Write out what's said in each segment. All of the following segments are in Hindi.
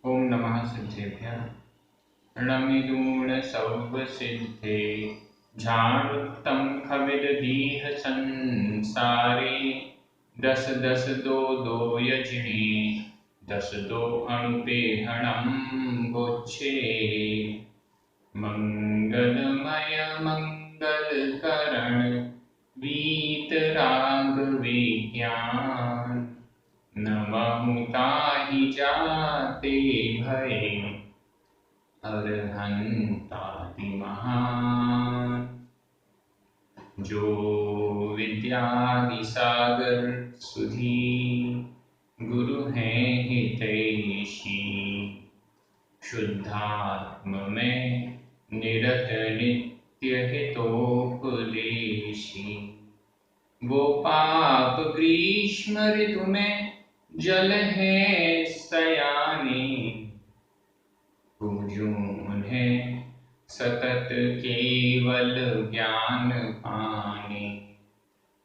ओम नमः सिद्धेभ्यः। णमिदूणसौवसिद्धे झाणुत्तम खविददीह संसारे। दस दस दो दो यजने दस दो अणुपेहणं गोच्छे। मंगलमय मंगलकरण वीतराग विज्ञान। नमहु ताहि जाते भये अरहंताति महान। जो विद्यादि सागर सुधी गुरु हैं हितैषी। शुद्धात्म में निरत नित्य हितोपदेशी। वो पाप ग्रीष्म ऋतु में जल है सयाने। पूजूं उन्हें सतत केवल ज्ञान पाने।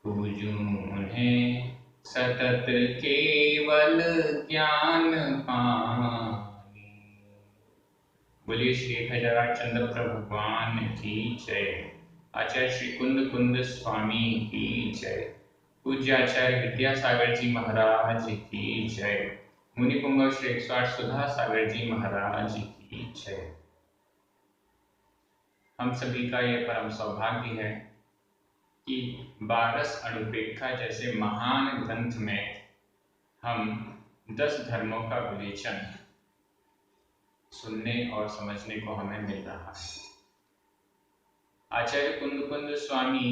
पूजूं उन्हें सतत केवल ज्ञान पाने। बोलिए श्री खजराज चंद्र प्रभु भगवान की जय। आचार्य श्री कुंद कुंद स्वामी की जय। पूज्य आचार्य विद्यासागर जी महाराज की जय। मुनि पुंगव श्री 108 सुधा सागर जी महाराज की जय। हम सभी का यह परम सौभाग्य है कि 12 अणुपेक्षा जैसे महान ग्रंथ में हम 10 धर्मों का विवेचन सुनने और समझने को हमें मिल रहा है। आचार्य कुंद कुंद स्वामी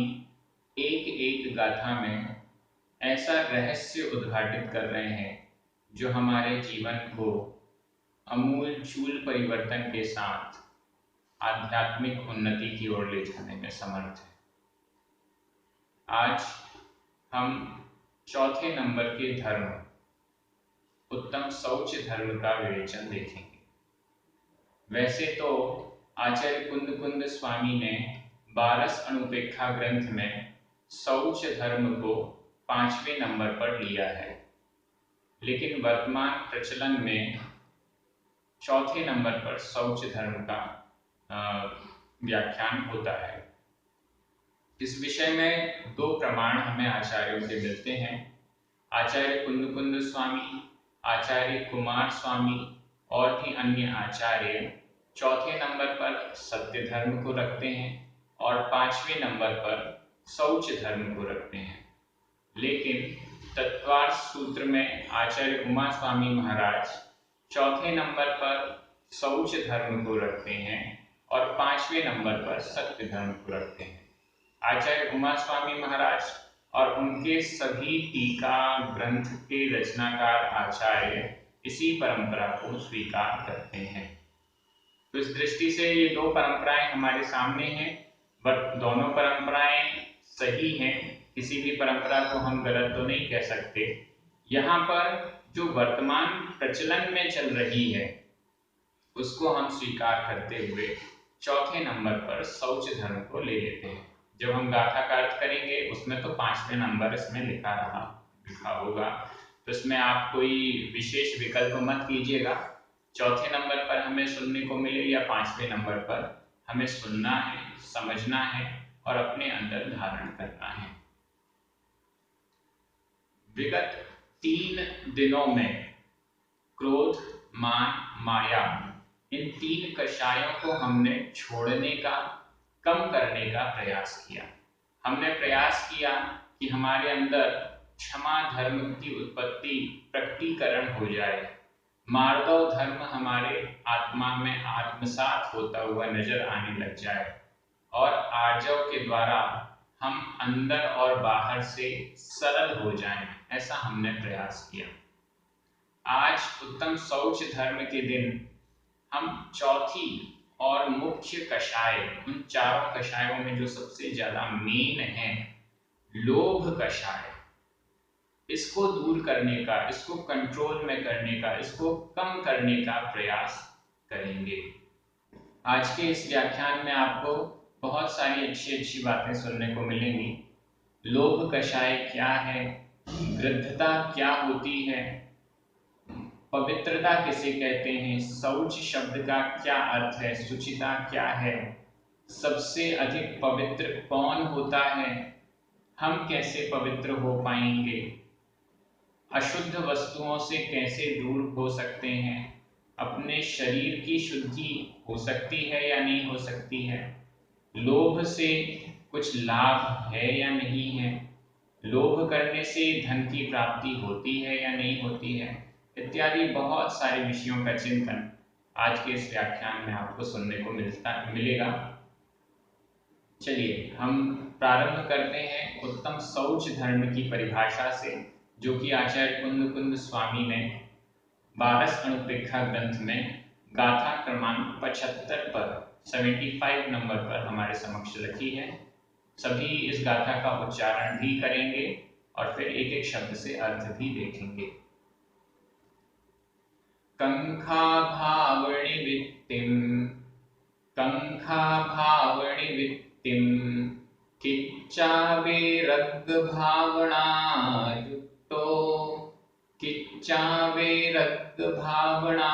एक एक गाथा में ऐसा रहस्य उद्घाटित कर रहे हैं जो हमारे जीवन को अमूलचूल परिवर्तन के साथ आध्यात्मिक उन्नति की ओर ले जाने में समर्थ है। आज हम चौथे नंबर के धर्म उत्तम शौच धर्म का विवेचन देखेंगे। वैसे तो आचार्य कुंद कुंद स्वामी ने 12 अणुपेक्षा ग्रंथ में शौच धर्म को 5वें नंबर पर लिया है, लेकिन वर्तमान प्रचलन में चौथे नंबर पर शौच धर्म का व्याख्यान होता है। इस विषय में 2 प्रमाण हमें आचार्यों से मिलते हैं। आचार्य कुंद कुंद स्वामी, आचार्य कुमार स्वामी और भी अन्य आचार्य चौथे नंबर पर सत्य धर्म को रखते हैं और 5वें नंबर पर शौच धर्म को रखते हैं। लेकिन तत्वार्थ सूत्र में आचार्य उमा स्वामी महाराज चौथे नंबर पर शौच धर्म को रखते हैं और 5वें नंबर पर सत्य धर्म को रखते हैं। आचार्य उमा स्वामी महाराज और उनके सभी टीका ग्रंथ के रचनाकार आचार्य इसी परंपरा को स्वीकार करते हैं। तो इस दृष्टि से ये 2 परंपराएं हमारे सामने हैं, बट दोनों परंपराएं सही हैं। किसी भी परंपरा को हम गलत तो नहीं कह सकते। यहाँ पर जो वर्तमान प्रचलन में चल रही है उसको हम स्वीकार करते हुए चौथे नंबर पर शौच धर्म को ले लेते हैं। जब हम गाथा का अर्थ करेंगे उसमें तो 5वें नंबर इसमें लिखा होगा, तो इसमें आप कोई विशेष विकल्प मत कीजिएगा। चौथे नंबर पर हमें सुनने को मिले या 5वें नंबर पर, हमें सुनना है, समझना है और अपने अंदर धारण करना है। विगत 3 दिनों में क्रोध, मान, माया इन 3 कषायों को हमने छोड़ने का, कम करने का प्रयास किया। हमने प्रयास किया कि हमारे अंदर क्षमा धर्म की उत्पत्ति, प्रकटीकरण हो जाए। मार्दव धर्म हमारे आत्मा में आत्मसात होता हुआ नजर आने लग जाए और आर्जव के द्वारा हम अंदर और बाहर से सरल हो जाएं, ऐसा हमने प्रयास किया। आज उत्तम शौच धर्म के दिन हम चौथी और मुख्य कषाय, उन 4 कषायों में जो सबसे ज्यादा मेन है, लोभ कषाय, इसको दूर करने का, इसको कंट्रोल में करने का, इसको कम करने का प्रयास करेंगे। आज के इस व्याख्यान में आपको बहुत सारी अच्छी बातें सुनने को मिलेंगी। लोभ कषाय क्या है, गृद्धता क्या होती है, पवित्रता किसे कहते हैं, शौच शब्द का क्या अर्थ है, शुचिता क्या है, सबसे अधिक पवित्र कौन होता है, हम कैसे पवित्र हो पाएंगे, अशुद्ध वस्तुओं से कैसे दूर हो सकते हैं, अपने शरीर की शुद्धि हो सकती है या नहीं हो सकती है, लोभ से कुछ लाभ है या नहीं है, लोभ करने से धन की प्राप्ति होती है या नहीं होती है, इत्यादि बहुत सारे विषयों का चिंतन आज के इस व्याख्यान में आपको सुनने को मिलेगा। चलिए हम प्रारंभ करते हैं उत्तम शौच धर्म की परिभाषा से, जो कि आचार्य कुंद स्वामी ने 12 अनुप्रेक्षा ग्रंथ में गाथा क्रमांक 75 पर 75 नंबर पर हमारे समक्ष रखी है। सभी इस गाथा का उच्चारण भी करेंगे और फिर एक एक शब्द से अर्थ भी देखेंगे। कंखा भावणि वित्तिम, कंखा भावणि वित्तिम, किच्चावे रग भावना युक्तो, किच्चावे रग भावना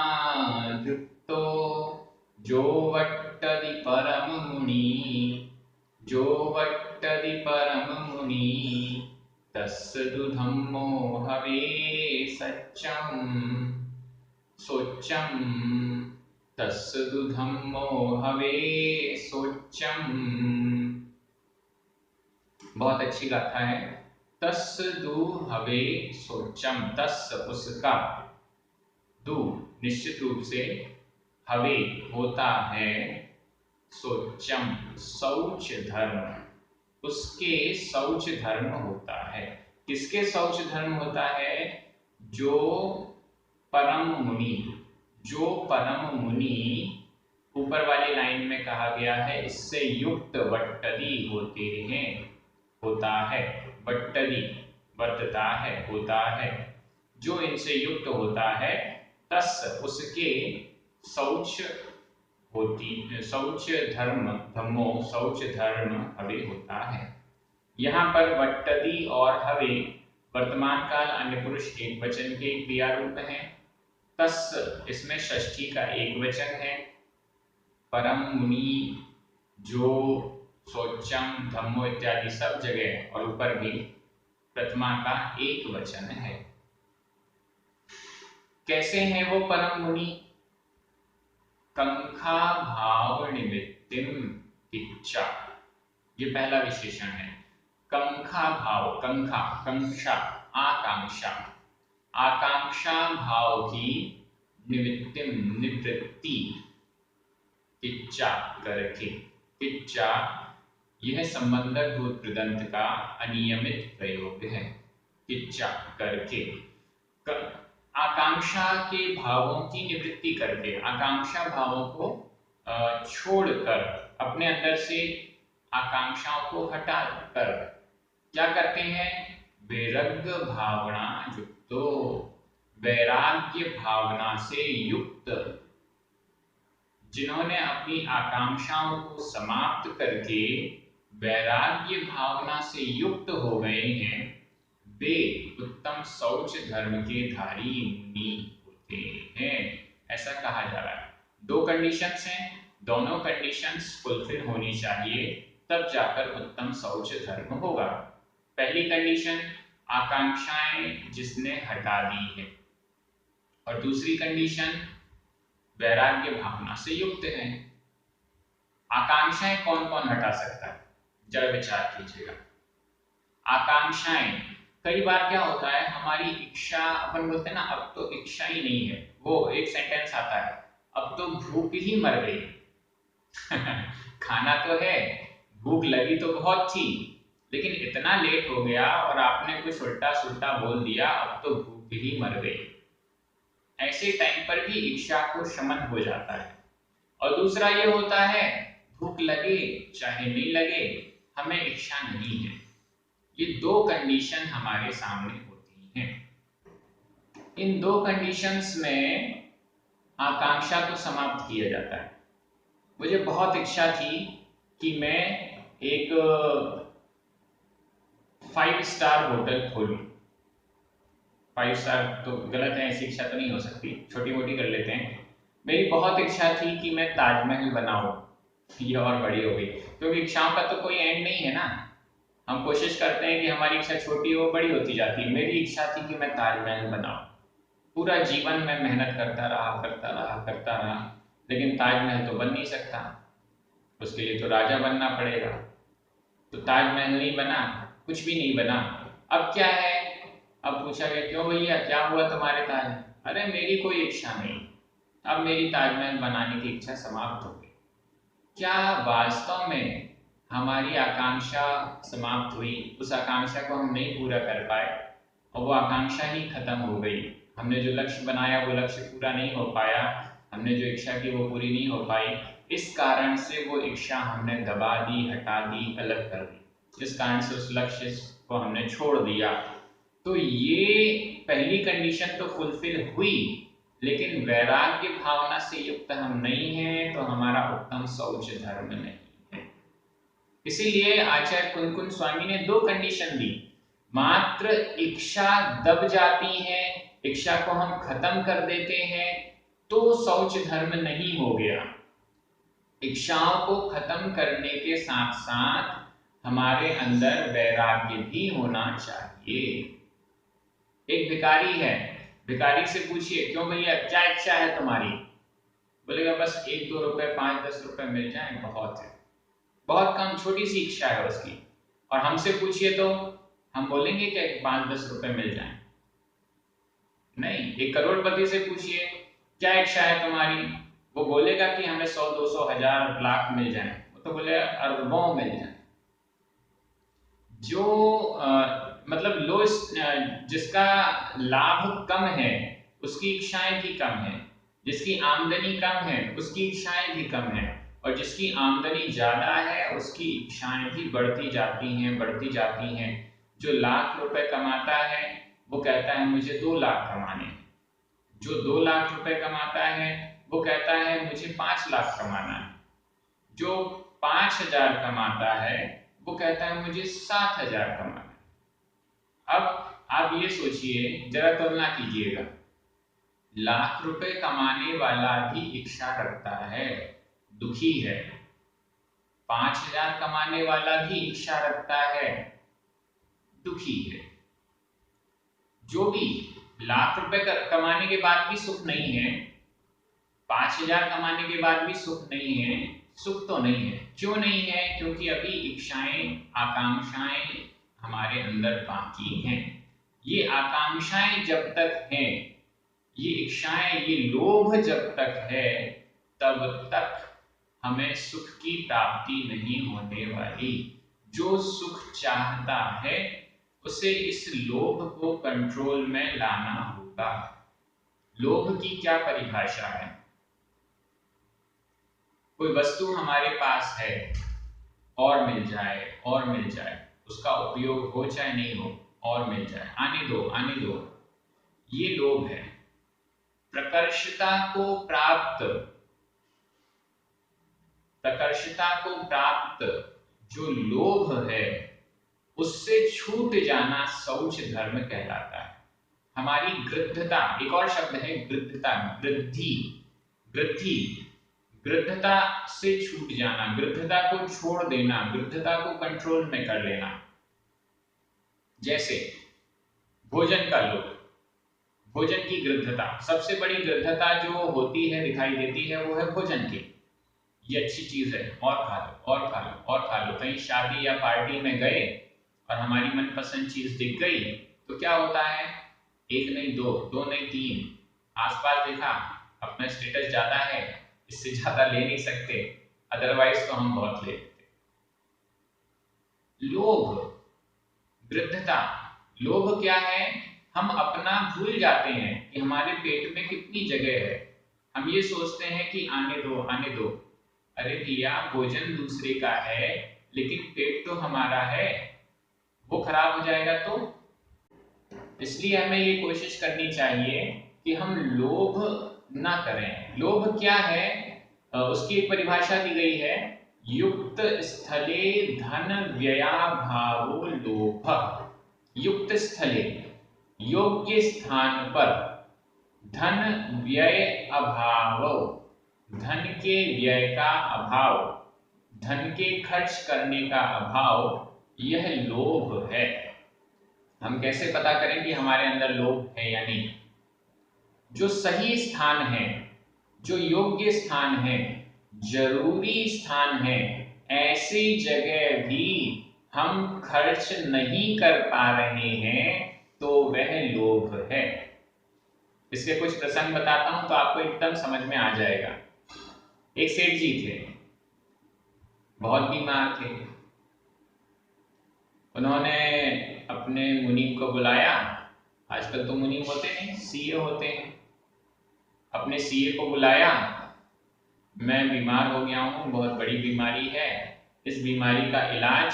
युक्तो, जो वट्टदि परम मुनि, जो वट्टदि परम मुनि, तस्सु धम्मो हवे सच्चम सोच्चम, तस्सु धम्मो हवे सोच्चम। बहुत अच्छी गाथा है। तस्सु हवे सोच्चम, तस् उसका, दु निश्चित रूप से, हवे होता है, सोच्चम शौच धर्म, उसके शौच धर्म होता है। किसके शौच धर्म होता है? जो परम मुनि, जो परम मुनि, ऊपर वाली लाइन में कहा गया है इससे युक्त वट्टदी होते हैं, होता है, वट्टदी वर्तता है, होता है, जो इनसे युक्त होता है, तस् उसके शौच होती, शौच धर्म, धम्मो शौच धर्म हवे होता है। यहाँ पर वट्टदी और हवे वर्तमान काल अन्य पुरुष एक वचन के क्रिया रूप हैं। तस् इसमें षष्ठी का एक वचन है। परम मुनि, जो, सोच्चम, धम्मो इत्यादि सब जगह और ऊपर भी प्रथमा का एक वचन है। कैसे हैं वो परम मुनि? कंखा भाव निमित्तिम इच्छा, ये पहला विशेषण है। कंखा भाव, कंखा कंक्षा आकांक्षा, आकांक्षा भाव की निमित्तिम निवृत्ति, इच्छा करके, इच्छा यह संबंधक भूत कृदंत का अनियमित प्रयोग है। इच्छा करके, आकांक्षा के भावों की निवृत्ति करके, आकांक्षा भावों को छोड़कर, अपने अंदर से आकांक्षाओं को हटाकर क्या करते हैं? वैराग्य भावना युक्तो, वैराग्य भावना से युक्त, जिन्होंने अपनी आकांक्षाओं को समाप्त करके वैराग्य भावना से युक्त हो गए हैं, वे उत्तम शौच धर्म के धारी मुनि होते हैं, ऐसा कहा जा रहा है। दो कंडीशंस हैं, दोनों कंडीशंस फुलफिल होनी चाहिए, तब जाकर उत्तम शौच धर्म होगा। पहली कंडीशन, आकांक्षाएं जिसने हटा दी है, और दूसरी कंडीशन, वैराग्य भावना से युक्त है। आकांक्षाएं कौन कौन हटा सकता है? जरा विचार कीजिएगा। आकांक्षाएं, कई बार क्या होता है, हमारी इच्छा, अपन बोलते हैं ना अब तो इच्छा ही नहीं है, वो एक सेंटेंस आता है, अब तो भूख ही मर गई। खाना तो है, भूख लगी तो बहुत थी, लेकिन इतना लेट हो गया और आपने कुछ उल्टा सुल्टा बोल दिया, अब तो भूख ही मर गई। ऐसे टाइम पर भी इच्छा को शमन हो जाता है। और दूसरा ये होता है, भूख लगे चाहे नहीं लगे, हमें इच्छा नहीं है। ये दो कंडीशन हमारे सामने होती हैं। इन दो कंडीशंस में आकांक्षा को समाप्त किया जाता है। मुझे बहुत इच्छा थी कि मैं एक 5 स्टार होटल खोलूं, 5 स्टार तो गलत है, ऐसी इच्छा तो नहीं हो सकती, छोटी मोटी कर लेते हैं। मेरी बहुत इच्छा थी कि मैं ताजमहल बनाऊं, ये और बड़ी हो गई, क्योंकि इच्छाओं का तो कोई एंड नहीं है ना। हम कोशिश करते हैं कि हमारी इच्छा छोटी हो, बड़ी होती जाती है। मेरी इच्छा थी कि मैं ताजमहल बनाऊं, पूरा जीवन में मेहनत करता रहा, लेकिन ताजमहल तो बन नहीं सकता, उसके लिए तो राजा बनना पड़ेगा। तो ताजमहल नहीं बना, कुछ भी नहीं बना। अब क्या है, अब पूछा गया क्यों भैया क्या हुआ तुम्हारे ताज? अरे मेरी कोई इच्छा नहीं, अब मेरी ताजमहल बनाने की इच्छा समाप्त हो गई। क्या वास्तव में हमारी आकांक्षा समाप्त हुई? उस आकांक्षा को हम नहीं पूरा कर पाए और वो आकांक्षा ही खत्म हो गई। हमने जो लक्ष्य बनाया वो लक्ष्य पूरा नहीं हो पाया, हमने जो इच्छा की वो पूरी नहीं हो पाई। इस कारण से वो इच्छा हमने दबा दी, हटा दी, अलग कर दी, जिस कारण से उस लक्ष्य को हमने छोड़ दिया। तो ये पहली कंडीशन तो फुलफिल हुई, लेकिन वैराग्य भावना से युक्त हम नहीं हैं, तो हमारा उत्तम शौच धर्म नहीं है। इसीलिए आचार्य कुंकुन स्वामी ने 2 कंडीशन दी। मात्र इच्छा दब जाती है, इच्छा को हम खत्म कर देते हैं, तो शौच धर्म नहीं हो गया। इच्छाओं को खत्म करने के साथ साथ हमारे अंदर वैराग्य भी होना चाहिए। एक भिखारी है, भिखारी से पूछिए क्यों भैया क्या इच्छा है तुम्हारी? बोलेगा बस 1-2 रुपए 5-10 रुपए मिल जाए बहुत है, बहुत कम, छोटी सी इच्छा है उसकी। और हमसे पूछिए तो हम बोलेंगे कि 5-10 रुपए मिल जाए? नहीं। एक करोड़पति से पूछिए क्या इच्छा है तुम्हारी, वो बोलेगा कि हमें 100, 200, 1000, लाख मिल जाए, वो तो बोले अरबों मिल जाए। जो मतलब लो, जिसका लाभ कम है उसकी इच्छाएं भी कम है, जिसकी आमदनी कम है उसकी इच्छाएं भी कम है, और जिसकी आमदनी ज्यादा है उसकी इच्छाएं भी बढ़ती जाती हैं। जो लाख रुपए कमाता है वो कहता है मुझे 2 लाख कमाने हैं, जो 2 लाख रुपए कमाता है वो कहता है मुझे 5 लाख कमाना है, जो 5000 कमाता है वो कहता है मुझे 7000 कमाना है। अब आप ये सोचिए, जरा तुलना कीजिएगा, लाख रुपए कमाने वाला भी इच्छा रखता है, दुखी है, 5000 कमाने वाला भी इच्छा रखता है, दुखी है। जो भी लाख रुपए कमाने के बाद भी सुख नहीं है, 5000 कमाने के बाद भी सुख नहीं है, सुख तो नहीं है। क्यों नहीं है? क्योंकि अभी इच्छाएं, आकांक्षाएं हमारे अंदर बाकी हैं। ये आकांक्षाएं जब तक हैं, ये इच्छाएं, ये लोभ जब तक है, तब तक हमें सुख की प्राप्ति नहीं होने वाली। जो सुख चाहता है उसे इस लोभ को कंट्रोल में लाना होगा। लोभ की क्या परिभाषा है? कोई वस्तु हमारे पास है और मिल जाए, उसका उपयोग हो चाहे नहीं हो, और मिल जाए, आने दो, ये लोभ है। प्रकर्षता को प्राप्त जो लोभ है उससे छूट जाना शौच धर्म कहलाता है। हमारी गृद्धता, एक और शब्द है गृद्धता, गृद्धता से छूट जाना, गृद्धता को छोड़ देना, गृद्धता को कंट्रोल में कर लेना। जैसे भोजन का लोभ, भोजन की गृद्धता, सबसे बड़ी गृद्धता जो होती है, दिखाई देती है, वो है भोजन की। ये अच्छी चीज है, और खा लो। कहीं शादी या पार्टी में गए और हमारी मनपसंद चीज दिख गई तो क्या होता है, 1 नहीं 2, 2 नहीं 3, आसपास देखा, अपना स्टेटस ज्यादा है, इससे ज्यादा ले नहीं सकते, अदरवाइज तो हम बहुत ले लेते। लोभ, गृद्धता। लोभ क्या है? हम अपना भूल जाते हैं कि हमारे पेट में कितनी जगह है। हम ये सोचते हैं कि आने दो। अरे भैया, भोजन दूसरे का है लेकिन पेट तो हमारा है, वो खराब हो जाएगा तो। इसलिए हमें ये कोशिश करनी चाहिए कि हम लोभ ना करें। लोभ क्या है? उसकी एक परिभाषा दी गई है, युक्त स्थले धन व्ययाभावो लोभ। युक्त स्थले, योग्य स्थान पर धन व्यय अभाव, धन के व्यय का अभाव, धन के खर्च करने का अभाव, यह लोभ है। हम कैसे पता करें कि हमारे अंदर लोभ है या नहीं? जो सही स्थान है, जो योग्य स्थान है, जरूरी स्थान है, ऐसी जगह भी हम खर्च नहीं कर पा रहे हैं तो वह लोभ है। इसके कुछ प्रसंग बताता हूं तो आपको एकदम समझ में आ जाएगा। एक सेठ जी थे, बहुत बीमार थे। उन्होंने अपने मुनीम को बुलाया। आजकल तो मुनीम होते नहीं, सीए होते हैं। अपने सीए को बुलाया, मैं बीमार हो गया हूँ, बहुत बड़ी बीमारी है, इस बीमारी का इलाज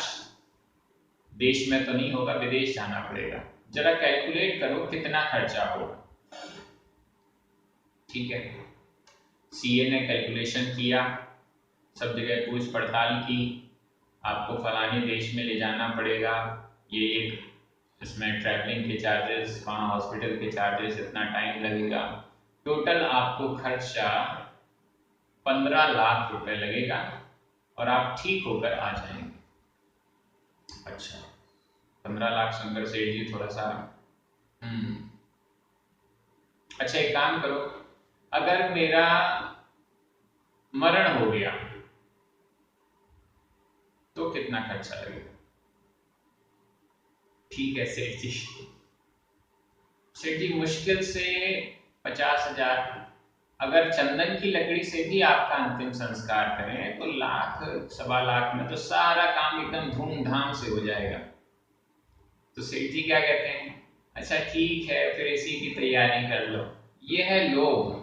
देश में तो नहीं होगा, विदेश जाना पड़ेगा, जरा कैलकुलेट करो कितना खर्चा होगा। ठीक है, सीए ने कैलकुलेशन किया, सब जगह पूछ पड़ताल की, आपको फलाने देश में ले जाना पड़ेगा, ये एक इसमें ट्रैवलिंग के चार्जेस, वहाँ हॉस्पिटल के चार्जेस, इतना टाइम लगेगा, टोटल आपको खर्चा 15 लाख रुपए लगेगा और आप ठीक होकर आ जाएंगे। अच्छा, 15 लाख सुनकर सेठ जी थोड़ा सा अच्छा, एक काम करो, अगर मेरा मरण हो गया तो कितना खर्चा लगेगा? ठीक है सेठ जी, सेठ जी मुश्किल से 50,000, अगर चंदन की लकड़ी से भी आपका अंतिम संस्कार करें तो लाख सवा लाख में तो सारा काम एकदम धूमधाम से हो जाएगा। तो सेठ जी क्या कहते हैं, अच्छा ठीक है, फिर इसी की तैयारी कर लो। ये है लोभ।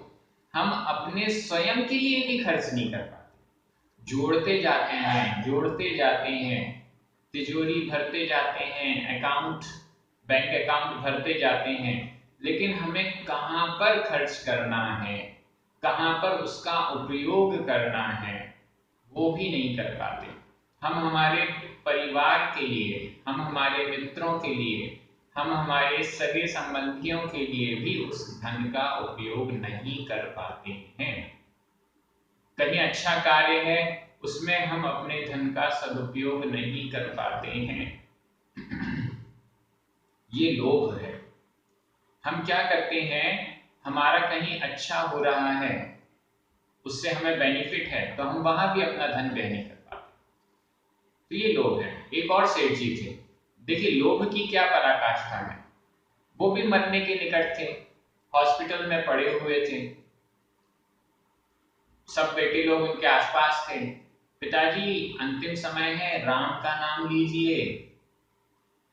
हम अपने स्वयं के लिए भी खर्च नहीं कर पाते, जोड़ते जाते हैं, जोड़ते जाते हैं, तिजोरी भरते जाते हैं, अकाउंट, बैंक अकाउंट भरते जाते हैं, लेकिन हमें कहाँ पर खर्च करना है, कहाँ पर उसका उपयोग करना है, वो भी नहीं कर पाते। हम हमारे परिवार के लिए, हम हमारे मित्रों के लिए, हम हमारे सगे संबंधियों के लिए भी उस धन का उपयोग नहीं कर पाते हैं। कहीं अच्छा कार्य है, उसमें हम अपने धन का सदुपयोग नहीं कर पाते हैं। ये लोभ है। हम क्या करते हैं, हमारा कहीं अच्छा हो रहा है, उससे हमें बेनिफिट है, तो हम वहां भी अपना धन व्यय नहीं कर पाते, तो ये लोभ है। एक और सेठ जी थे, देखिए लोभ की क्या पराकाष्ठा है। वो भी मरने के निकट थे, हॉस्पिटल में पड़े हुए थे, सब बेटे लोग उनके आसपास थे। पिताजी अंतिम समय है, राम का नाम लीजिए।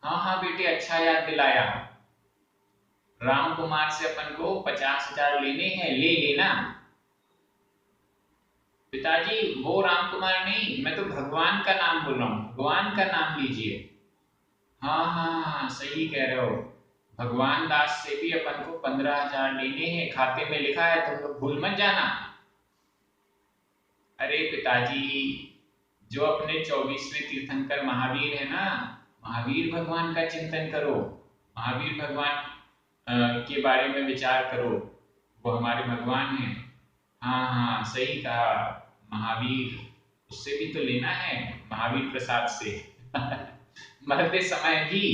हाँ हाँ बेटे, अच्छा याद दिलाया, राम कुमार से अपन को 50,000 लेने हैं, ले लेना। पिताजी वो राम कुमार नहीं, मैं तो भगवान का नाम बोल रहा हूँ, भगवान का नाम लीजिए। हाँ हाँ सही कह रहे हो, भगवान दास से भी अपन को 15,000 लेने हैं, खाते में लिखा है, तुम लोग भूल मत जाना। अरे पिताजी, जो अपने 24वें तीर्थंकर महावीर है ना, महावीर भगवान का चिंतन करो, महावीर भगवान के बारे में विचार करो, वो हमारे भगवान हैं। हाँ हाँ सही कहा, महावीर, उससे भी तो लेना है, महावीर प्रसाद से। मरते समय भी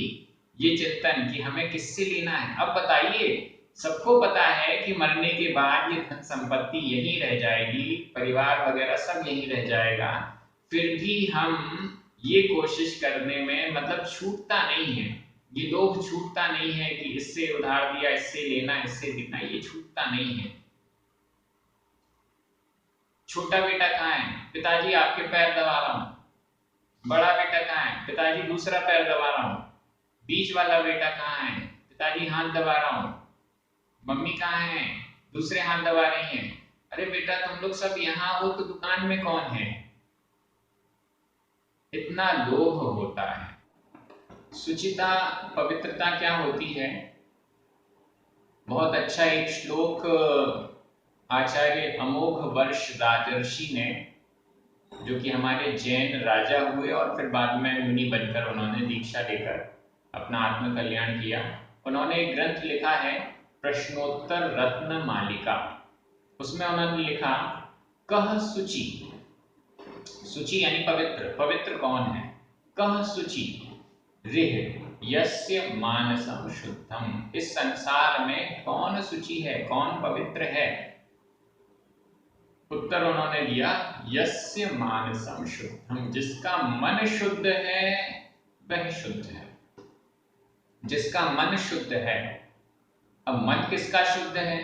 ये चिंतन कि हमें किससे लेना है। अब बताइए, सबको पता है कि मरने के बाद ये धन संपत्ति यहीं रह जाएगी, परिवार वगैरह सब यहीं रह जाएगा, फिर भी हम ये कोशिश करने में मतलब छूटता नहीं है, ये लोभ छूटता नहीं है कि इससे उधार दिया, इससे लेना, इससे देना, ये छूटता नहीं है। छोटा बेटा कहाँ है, पिताजी आपके पैर दबा रहा हूं। बड़ा बेटा कहाँ है, पिताजी दूसरा पैर दबा रहा हूं। बीच वाला बेटा कहाँ है, पिताजी हाथ दबा रहा हूं। मम्मी कहाँ है, दूसरे हाथ दबा रही हैं। अरे बेटा तुम लोग सब यहाँ हो तो दुकान में कौन है। इतना लोभ होता है। शुचिता, पवित्रता क्या होती है, बहुत अच्छा एक श्लोक आचार्य अमोघ वर्ष राजर्षि ने, जो कि हमारे जैन राजा हुए और फिर बाद में मुनि बनकर उन्होंने दीक्षा लेकर अपना आत्म कल्याण किया, उन्होंने एक ग्रंथ लिखा है प्रश्नोत्तर रत्न मालिका। उसमें उन्होंने लिखा कह शुचि, शुचि यानी पवित्र, पवित्र कौन है? कह शुचि रिह यस्य मानसम शुद्धम, इस संसार में कौन शुचि है, कौन पवित्र है? उत्तर उन्होंने दिया यस्य मानसम शुद्धम, जिसका मन शुद्ध है वह शुद्ध है, जिसका मन शुद्ध है। अब मन किसका शुद्ध है?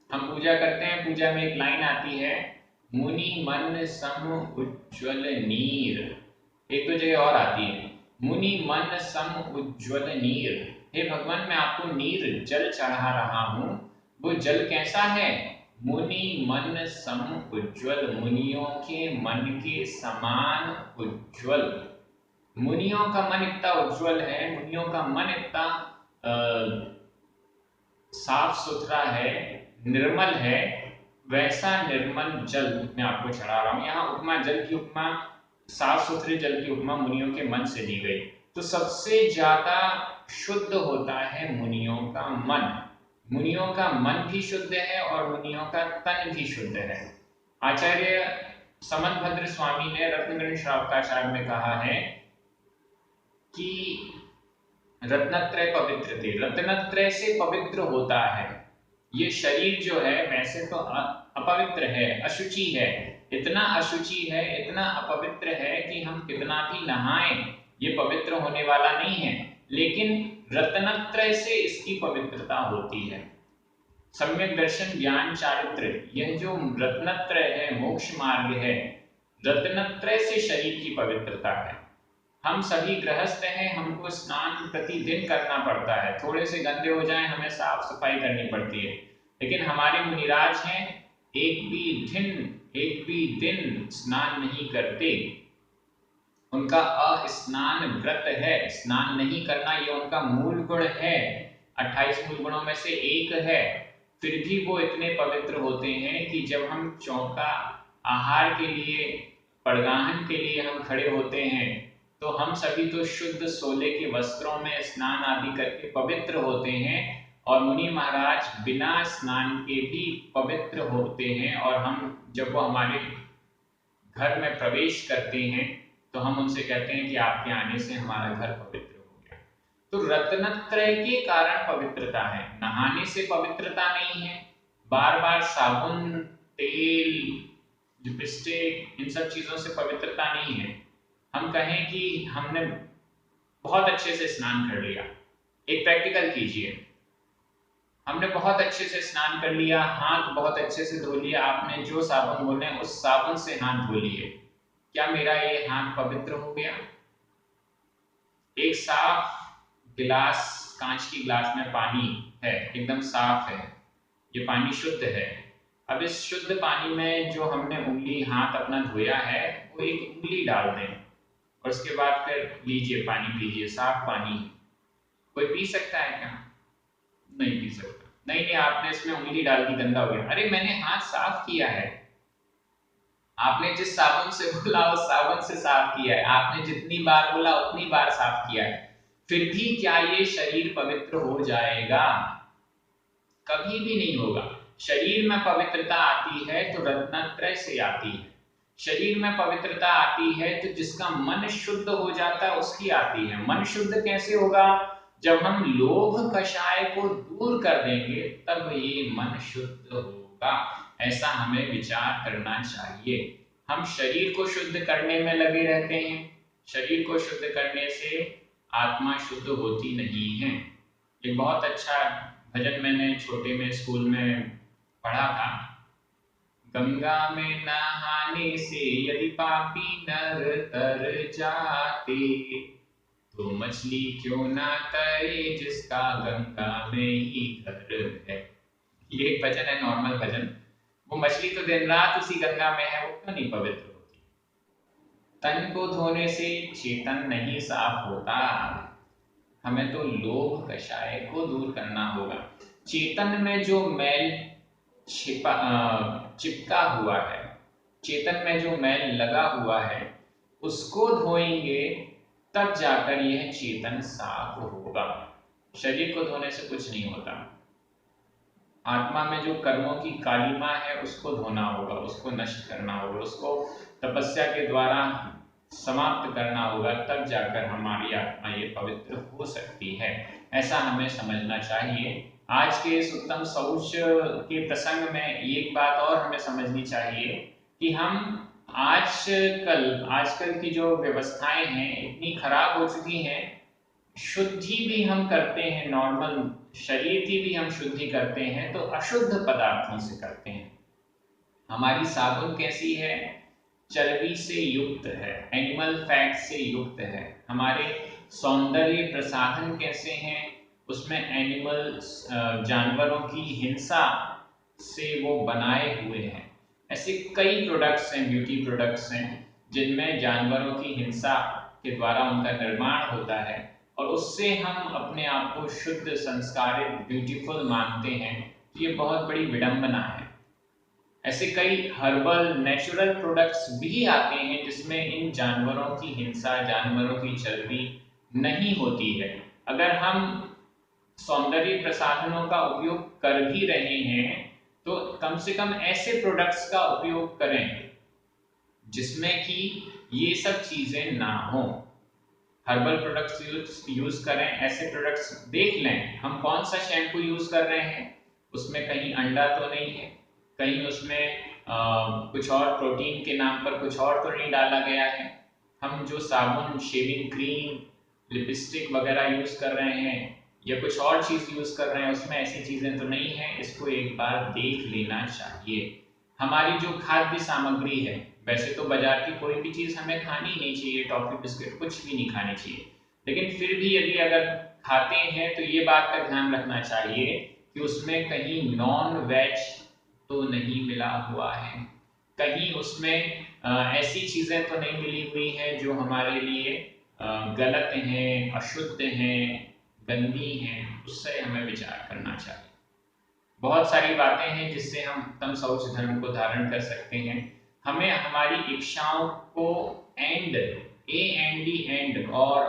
हम पूजा करते हैं, पूजा में एक लाइन आती है मुनि मन सम उज्ज्वल नीर, एक तो जगह और आती है मुनि मन सम उज्ज्वल नीर। हे भगवान, मैं आपको नीर जल चढ़ा रहा हूं, वो जल कैसा है? मुनि मन सम उज्ज्वल, मुनियों के मन के समान उज्ज्वल। मुनियों का मन इतना उज्ज्वल है, मुनियों का मन इतना साफ सुथरा है, निर्मल है, वैसा निर्मल जल मैं आपको चढ़ा रहा हूं। यहाँ उपमा, जल की उपमा, साफ सुथरे जल की उपमा मुनियों के मन से दी गई। तो सबसे ज्यादा शुद्ध होता है मुनियों का मन। मुनियों का मन भी शुद्ध है और मुनियों का तन भी शुद्ध है। आचार्य समंतभद्र स्वामी ने रत्नगण श्रावकाचार्य में कहा है कि रत्नत्रय पवित्र थे, रत्नत्रय से पवित्र होता है। ये शरीर जो है वैसे तो अपवित्र है, अशुचि है, इतना अशुचि है, इतना अपवित्र है कि हम कितना भी नहाएं ये पवित्र होने वाला नहीं है, लेकिन रत्नत्रय से इसकी पवित्रता होती है। सम्यक दर्शन ज्ञान चारित्र, यह जो रत्नत्रय है, मोक्ष मार्ग है, रत्नत्रय से शरीर की पवित्रता है। हम सभी गृहस्थ हैं, हमको स्नान प्रतिदिन करना पड़ता है, थोड़े से गंदे हो जाएं हमें साफ सफाई करनी पड़ती है, लेकिन हमारे मुनिराज हैं एक भी दिन स्नान नहीं करते। उनका अस्नान व्रत है, स्नान नहीं करना ये उनका मूल गुण है, 28 मूल गुणों में से एक है। फिर भी वो इतने पवित्र होते हैं कि जब हम चौका आहार के लिए, पड़गाहन के लिए हम खड़े होते हैं तो हम सभी तो शुद्ध सोले के वस्त्रों में स्नान आदि करके पवित्र होते हैं, और मुनि महाराज बिना स्नान के भी पवित्र होते हैं। और हम जब वो हमारे घर में प्रवेश करते हैं तो हम उनसे कहते हैं कि आपके आने से हमारा घर पवित्र हो गया। तो रत्नत्रय के कारण पवित्रता है, नहाने से पवित्रता नहीं है, बार बार साबुन, तेल, लिपस्टिक, इन सब चीजों से पवित्रता नहीं है। हम कहें कि हमने बहुत अच्छे से स्नान कर लिया, एक प्रैक्टिकल कीजिए, हमने बहुत अच्छे से स्नान कर लिया, हाथ बहुत अच्छे से धो लिया, आपने जो साबुन बोले उस साबुन से हाथ धो लिए, क्या मेरा ये हाथ पवित्र हो गया? एक साफ गिलास, कांच की गिलास में पानी है, एकदम साफ है, ये पानी शुद्ध है। अब इस शुद्ध पानी में जो हमने उंगली, हाथ अपना धोया है, वो एक उंगली डाल दें और उसके बाद फिर लीजिए, पानी पीजिए, साफ पानी। कोई पी सकता है क्या? नहीं पी सकता। नहीं, आपने इसमें उंगली डाल दी, गंदा हो गया। अरे मैंने हाथ साफ किया है, आपने जिस साबुन से बोला उस साबुन से साफ किया है, आपने जितनी बार बोला उतनी बार साफ किया है, फिर भी क्या ये शरीर पवित्र हो जाएगा? कभी भी नहीं होगा। शरीर में पवित्रता आती है तो रत्नत्रय से आती है, शरीर में पवित्रता आती है तो जिसका मन शुद्ध हो जाता है उसकी आती है। मन शुद्ध कैसे होगा? जब हम लोभ कषाय को दूर कर देंगे तब ये मन शुद्ध होगा। ऐसा हमें विचार करना चाहिए। हम शरीर को शुद्ध करने में लगे रहते हैं, शरीर को शुद्ध करने से आत्मा शुद्ध होती नहीं है। एक बहुत अच्छा भजन मैंने छोटे में स्कूल में पढ़ा था, गंगा में नहाने से यदि पापी नर तर जाते तो मछली क्यों ना तरे जिसका गंगा में ही घर है। ये एक भजन है, नॉर्मल भजन। वो मछली तो दिन रात उसी गंगा में है, वो क्यों नहीं पवित्र होती? तन को धोने से चेतन नहीं साफ होता, हमें तो लोभ कषाय को दूर करना होगा। चेतन में जो मैल चिपका हुआ है, चेतन में जो मैल लगा हुआ है, उसको धोएंगे तब जाकर यह चेतन साफ होगा। शरीर को धोने से कुछ नहीं होता। आत्मा में जो कर्मों की कालिमा है उसको धोना होगा, उसको नष्ट करना होगा, उसको तपस्या के द्वारा समाप्त करना होगा, तब जाकर हमारी आत्मा ये पवित्र हो सकती है। ऐसा हमें समझना चाहिए। आज के इस उत्तम शौच के प्रसंग में एक बात और हमें समझनी चाहिए कि हम आजकल की जो व्यवस्थाएं हैं इतनी खराब हो चुकी हैं। शुद्धि भी हम करते हैं, नॉर्मल शरीर की भी हम शुद्धि करते हैं तो अशुद्ध पदार्थों से करते हैं। हमारी साबुन कैसी है? चर्बी से युक्त है, एनिमल फैट से युक्त है। हमारे सौंदर्य प्रसाधन कैसे हैं? उसमें एनिमल जानवरों की हिंसा से वो बनाए हुए हैं। ऐसे कई प्रोडक्ट्स हैं, ब्यूटी प्रोडक्ट्स हैं, जिनमें जानवरों की हिंसा के द्वारा उनका निर्माण होता है और उससे हम अपने आप को शुद्ध, संस्कारित, ब्यूटीफुल मानते हैं। तो ये बहुत बड़ी विडंबना है। ऐसे कई हर्बल नेचुरल प्रोडक्ट्स भी आते हैं जिसमें इन जानवरों की हिंसा, जानवरों की चर्बी नहीं होती है। अगर हम सौंदर्य प्रसाधनों का उपयोग कर भी रहे हैं तो कम से कम ऐसे प्रोडक्ट्स का उपयोग करें जिसमें कि ये सब चीजें ना हो। हर्बल प्रोडक्ट्स यूज करें, ऐसे प्रोडक्ट्स देख लें हम कौन सा शैम्पू यूज कर रहे हैं, उसमें कहीं अंडा तो नहीं है, कहीं उसमें कुछ और प्रोटीन के नाम पर कुछ और तो नहीं डाला गया है। हम जो साबुन, शेविंग क्रीम, लिपस्टिक वगैरह यूज कर रहे हैं या कुछ और चीज यूज कर रहे हैं उसमें ऐसी चीजें तो नहीं है, इसको एक बार देख लेना चाहिए। हमारी जो खाद्य सामग्री है, वैसे तो बाजार की कोई भी चीज हमें खानी नहीं चाहिए, टॉफी बिस्किट कुछ भी नहीं खानी चाहिए, लेकिन फिर भी यदि अगर खाते हैं तो ये बात का ध्यान रखना चाहिए कि उसमें कहीं नॉन वेज तो नहीं मिला हुआ है, कहीं उसमें ऐसी चीजें तो नहीं मिली हुई हैं जो हमारे लिए गलत हैं, अशुद्ध हैं, गंदी हैं। उससे हमें विचार करना चाहिए। बहुत सारी बातें हैं जिससे हम उत्तम शौच धर्म को धारण कर सकते हैं। हमें हमारी इच्छाओं को एंड, एंड और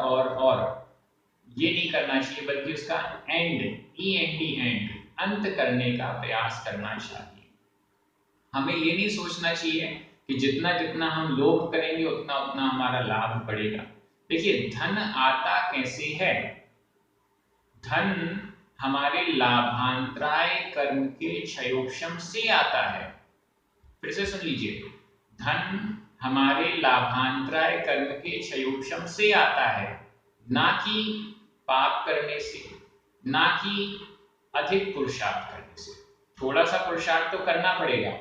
ये नहीं करना चाहिए, बल्कि उसका एंड, एंड अंत करने का प्रयास करना चाहिए। हमें ये नहीं सोचना चाहिए कि जितना जितना हम लोभ करेंगे उतना उतना हमारा लाभ बढ़ेगा। देखिए, धन आता कैसे है? धन हमारे लाभांतराय कर्म के क्षयोक्षम से आता है। फिर से सुन लीजिए, धन हमारे लाभांतराय कर्म के क्षयोक्षम से आता है, ना कि पाप करने से, ना कि अधिक पुरुषार्थ करने से। थोड़ा सा पुरुषार्थ तो करना पड़ेगा,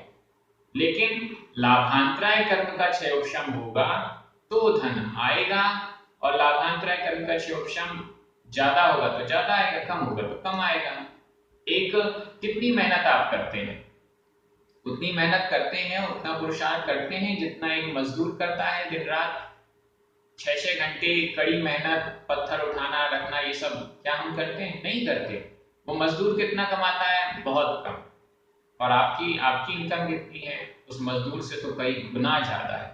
लेकिन लाभांतराय कर्म का क्षयोक्षम होगा तो धन आएगा, और लाभांतराय कर्म का क्षयोक्षम ज्यादा होगा तो ज्यादा आएगा, कम होगा तो कम आएगा। एक कितनी मेहनत आप करते हैं, उतनी मेहनत करते हैं, उतना पुरुषार्थ करते हैं जितना एक मजदूर करता है दिन रात 6-6 घंटे कड़ी मेहनत, पत्थर उठाना रखना, ये सब क्या हम करते हैं? नहीं करते। वो मजदूर कितना कमाता है? बहुत कम। और आपकी इनकम कितनी है? उस मजदूर से तो कई गुना ज्यादा है।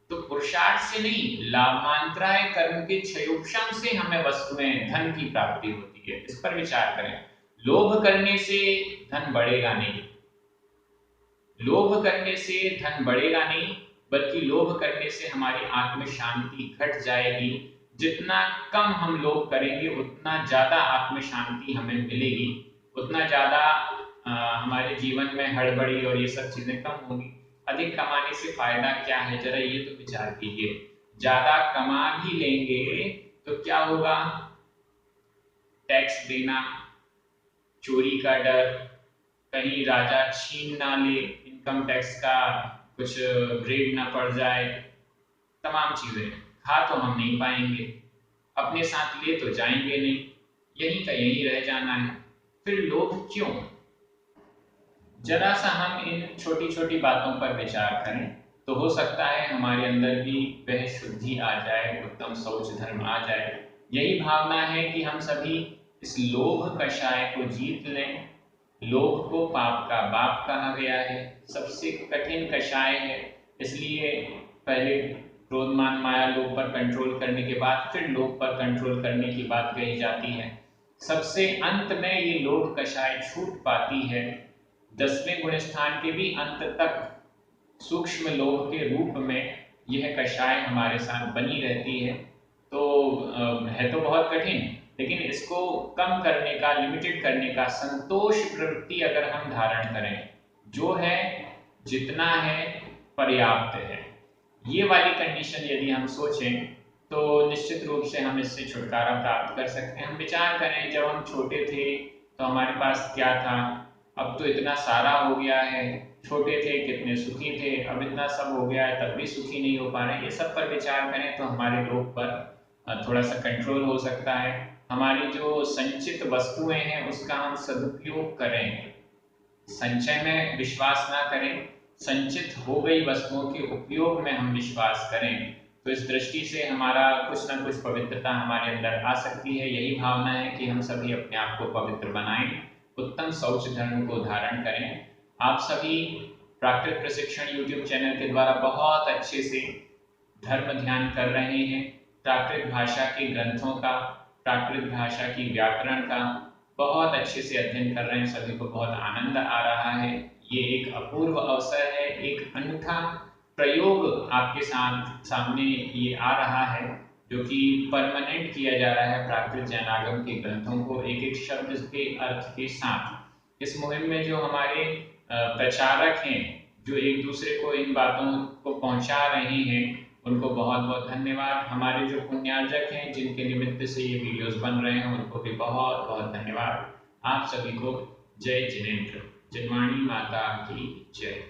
तो पुरुषार्थ से नहीं, लाभांतराय कर्म के क्षयोक्षम से हमें वस्तुएं, धन की प्राप्ति होती है। इस पर विचार करें। लोभ करने से धन बढ़ेगा नहीं, लोभ करने से धन बढ़ेगा नहीं, बल्कि लोभ करने से हमारी आत्म शांति घट जाएगी। जितना कम हम लोभ करेंगे उतना ज्यादा आत्म शांति हमें मिलेगी, उतना ज्यादा हमारे जीवन में हड़बड़ी और ये सब चीजें कम होंगी। अधिक कमाने से फायदा क्या है, जरा ये तो विचार कीजिए। ज्यादा कमा भी लेंगे तो क्या होगा? टैक्स देना, चोरी का डर, कहीं राजा छीन ना ले, इनकम टैक्स का कुछ ग्रेड ना पड़ जाए, तमाम चीजें। खा तो हम नहीं पाएंगे, अपने साथ ले तो जाएंगे नहीं, यहीं का यहीं रह जाना है। फिर लोभ क्यों? जरा सा हम इन छोटी छोटी बातों पर विचार करें तो हो सकता है हमारे अंदर भी वह शुद्धि आ जाए, उत्तम शौच धर्म आ जाए। यही भावना है कि हम सभी इस लोभ कषाय को जीत लें। लोभ को पाप का बाप कहा गया है, सबसे कठिन कषाय है। इसलिए पहले क्रोध मान माया लोभ पर कंट्रोल करने के बाद फिर लोभ पर कंट्रोल करने की बात कही जाती है। सबसे अंत में ये लोभ कषाय छूट पाती है। 10वें गुण स्थान के भी अंत तक सूक्ष्म लोभ के रूप में यह कषाय हमारे साथ बनी रहती है। तो है तो बहुत कठिन, लेकिन इसको कम करने का, लिमिटेड करने का, संतोष प्रवृत्ति अगर हम धारण करें, जो है जितना है पर्याप्त है, ये वाली कंडीशन यदि हम सोचें तो निश्चित रूप से हम इससे छुटकारा प्राप्त कर सकते हैं। हम विचार करें, जब हम छोटे थे तो हमारे पास क्या था, अब तो इतना सारा हो गया है, छोटे थे कितने सुखी थे, अब इतना सब हो गया है तब भी सुखी नहीं हो पा रहे हैं। ये सब पर विचार करें तो हमारे लोभ पर थोड़ा सा कंट्रोल हो सकता है। हमारी जो संचित वस्तुएं हैं उसका हम सदुपयोग करें, संचय में विश्वास ना करें, संचित हो गई वस्तुओं के उपयोग में हम विश्वास करें। तो इस दृष्टि से हमारा कुछ ना कुछ पवित्रता हमारे अंदर आ सकती है। यही भावना है कि हम सभी अपने आप को पवित्र बनाएं, उत्तम शौच धर्म को धारण करें। आप सभी प्राकृत प्रशिक्षण यूट्यूब चैनल के द्वारा बहुत अच्छे से धर्म ध्यान कर रहे हैं। प्राकृत भाषा के ग्रंथों का, प्राकृत भाषा की व्याकरण का बहुत अच्छे से अध्ययन कर रहे हैं, सभी को बहुत आनंद आ रहा है। ये एक अपूर्व अवसर है, एक अनूठा प्रयोग आपके साथ सामने ये आ रहा है, जो कि परमानेंट किया जा रहा है प्राकृत जैनागम के ग्रंथों को एक एक शब्द के अर्थ के साथ। इस मुहिम में जो हमारे प्रचारक हैं, जो एक दूसरे को इन बातों को पहुंचा रहे हैं, उनको बहुत बहुत धन्यवाद। हमारे जो पुण्यार्जक हैं, जिनके निमित्त से ये वीडियोस बन रहे हैं, उनको भी बहुत बहुत धन्यवाद। आप सभी को जय जिनेंद्र। जनवाणी माता की जय।